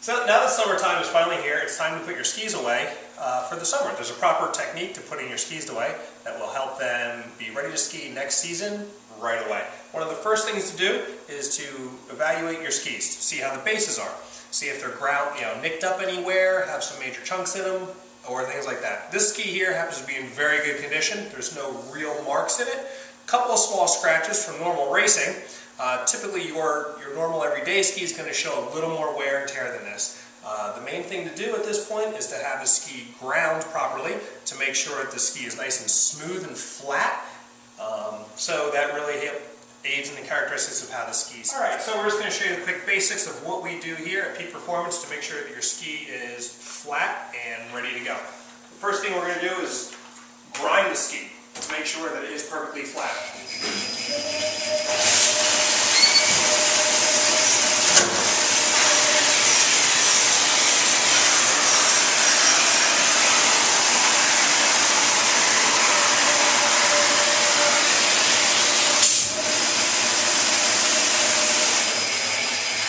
So now that summertime is finally here, it's time to put your skis away for the summer. There's a proper technique to putting your skis away that will help them be ready to ski next season right away. One of the first things to do is to evaluate your skis, to see how the bases are. See if they're ground, nicked up anywhere, have some major chunks in them, or things like that. This ski here happens to be in very good condition. There's no real marks in it. A couple of small scratches from normal racing. Typically your normal everyday ski is going to show a little more wear and tear than this. The main thing to do at this point is to have the ski ground properly to make sure that the ski is nice and smooth and flat. So that really aids in the characteristics of how the ski skies. Alright, so we're just going to show you the quick basics of what we do here at Peak Performance to make sure that your ski is flat and ready to go. The first thing we're going to do is grind the ski to make sure that it is perfectly flat.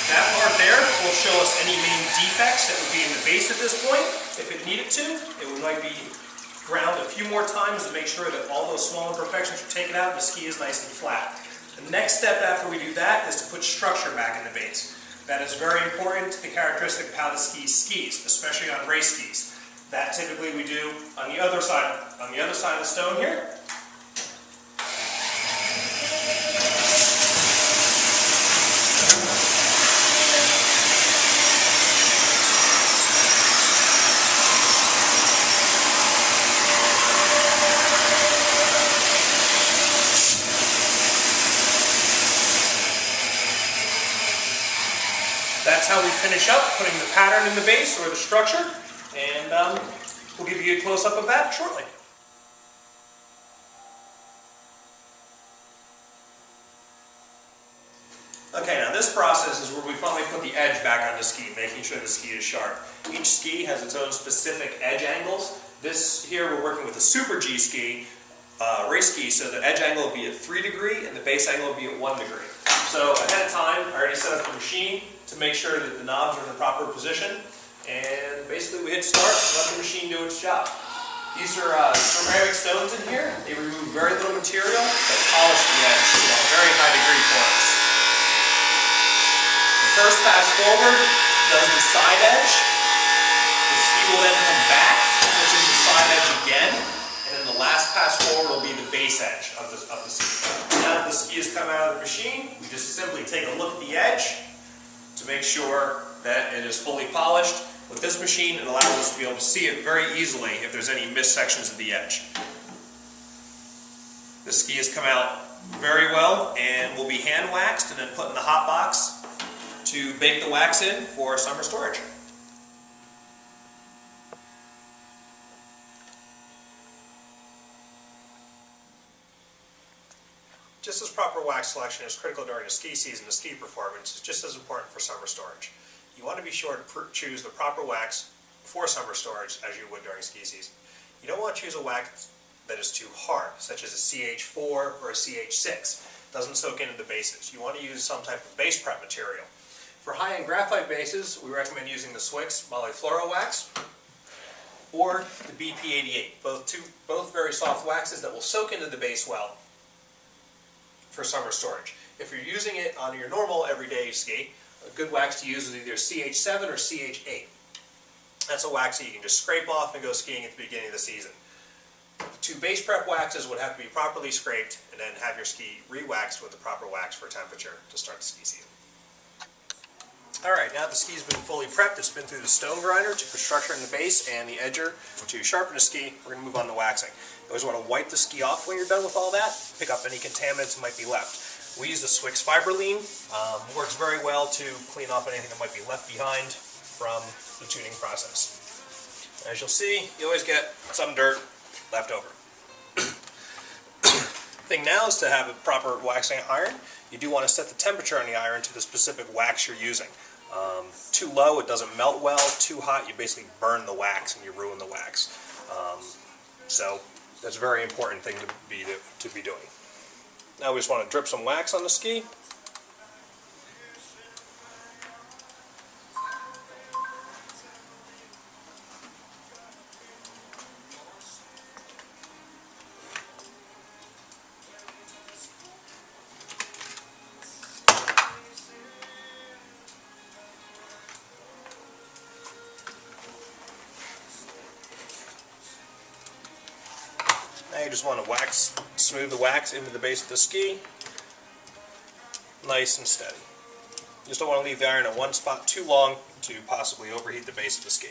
That part there will show us any main defects that would be in the base at this point. If it needed to, it might be ground a few more times to make sure that all those small imperfections are taken out and the ski is nice and flat. The next step after we do that is to put structure back in the base. That is very important to the characteristic of how the ski skis, especially on race skis. That typically we do on the other side of the stone here. That's how we finish up putting the pattern in the base or the structure, and we'll give you a close-up of that shortly. Okay, now this process is where we finally put the edge back on the ski, making sure the ski is sharp. Each ski has its own specific edge angles. This here we're working with a Super G ski, race ski, so the edge angle will be at 3 degrees and the base angle will be at 1 degree. So ahead of time, I already set up the machine to make sure that the knobs are in the proper position, and basically we hit start and let the machine do its job. These are ceramic stones in here. They remove very little material but polish the edge to a very high degree for us. The first pass forward does the side edge. The ski will then come back, which is the side edge again, and then the last pass forward will be the base edge of the ski. Now that the ski has come out of the machine, we just simply take a look at the edge to make sure that it is fully polished. With this machine, it allows us to be able to see it very easily if there's any missed sections of the edge. The ski has come out very well and will be hand waxed and then put in the hot box to bake the wax in for summer storage. Just as proper wax selection is critical during the ski season, the ski performance is just as important for summer storage. You want to be sure to choose the proper wax for summer storage as you would during ski season. You don't want to choose a wax that is too hard, such as a CH4 or a CH6. It doesn't soak into the bases. You want to use some type of base prep material. For high-end graphite bases, we recommend using the Swix Polyfluoro wax or the BP88, both very soft waxes that will soak into the base well for summer storage. If you're using it on your normal everyday ski, a good wax to use is either CH7 or CH8. That's a wax that you can just scrape off and go skiing at the beginning of the season. The 2 base prep waxes would have to be properly scraped and then have your ski re-waxed with the proper wax for temperature to start the ski season. Alright, now the ski's been fully prepped, it's been through the stone grinder to put structure in the base and the edger to sharpen the ski. We're going to move on to waxing. You always want to wipe the ski off when you're done with all that, pick up any contaminants that might be left. We use the Swix Fiberline. Works very well to clean off anything that might be left behind from the tuning process. As you'll see, you always get some dirt left over. Thing now is to have a proper waxing iron. You do want to set the temperature on the iron to the specific wax you're using. Too low, it doesn't melt well. Too hot, you basically burn the wax and you ruin the wax. So that's a very important thing to be doing. Now we just want to drip some wax on the ski. you just want to smooth the wax into the base of the ski, nice and steady. You just don't want to leave the iron at one spot too long to possibly overheat the base of the ski.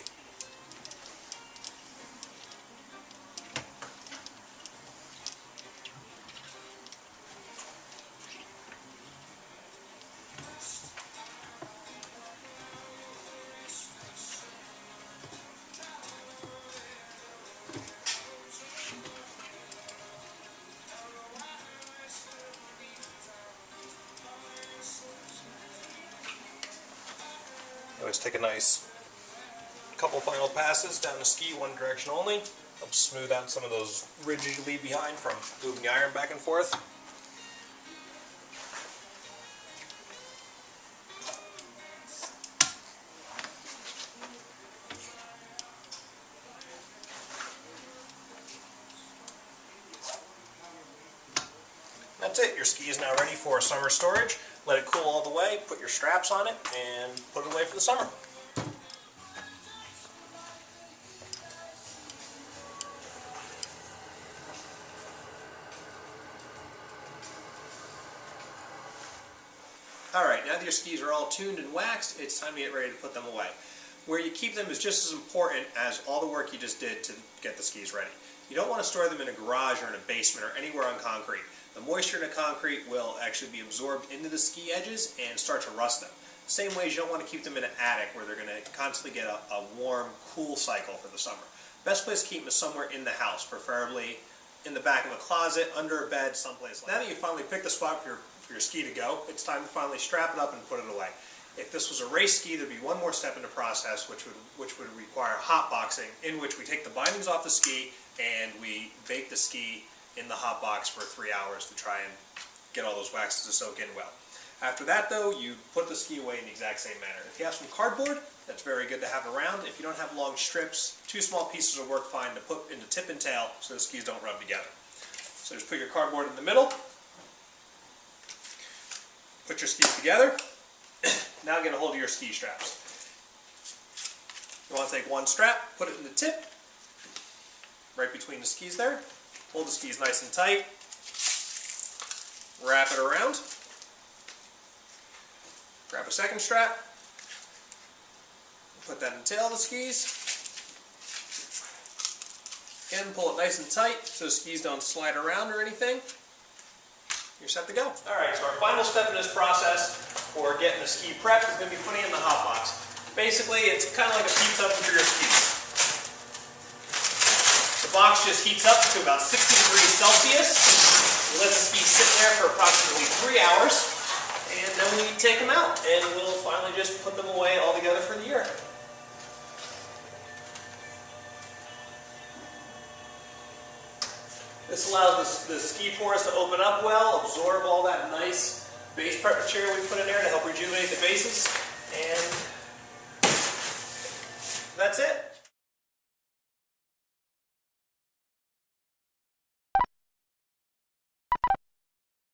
Always take a nice couple final passes down the ski one direction only. Helps smooth out some of those ridges you leave behind from moving the iron back and forth. That's it. Your ski is now ready for summer storage. Let it cool all the way, put your straps on it, and put it away for the summer. Alright, now that your skis are all tuned and waxed, it's time to get ready to put them away. Where you keep them is just as important as all the work you just did to get the skis ready. You don't want to store them in a garage or in a basement or anywhere on concrete. The moisture in the concrete will actually be absorbed into the ski edges and start to rust them. Same way you don't want to keep them in an attic where they're going to constantly get a warm, cool cycle for the summer. Best place to keep them is somewhere in the house, preferably in the back of a closet, under a bed, someplace like that. Now that you finally picked the spot for your ski to go, it's time to finally strap it up and put it away. If this was a race ski, there'd be one more step in the process, which would require hot boxing, in which we take the bindings off the ski and we bake the ski in the hot box for 3 hours to try and get all those waxes to soak in well. After that though, you put the ski away in the exact same manner. If you have some cardboard, that's very good to have around. If you don't have long strips, 2 small pieces will work fine to put into tip and tail so the skis don't rub together. So just put your cardboard in the middle, put your skis together. Now get a hold of your ski straps. You want to take one strap, put it in the tip, right between the skis there. Hold the skis nice and tight. Wrap it around. Grab a second strap. Put that in the tail of the skis. Again, pull it nice and tight so the skis don't slide around or anything. You're set to go. Alright, so our final step in this process for getting the ski prepped is going to be putting it in the hot box. Basically, it's kind of like a pizza oven for your skis. The box just heats up to about 60 degrees Celsius. We let the skis sit there for approximately 3 hours, and then we take them out, and we'll finally just put them away all together for the year. This allows the ski pores to open up well, absorb all that nice base prep material we put in there to help rejuvenate the bases, and that's it.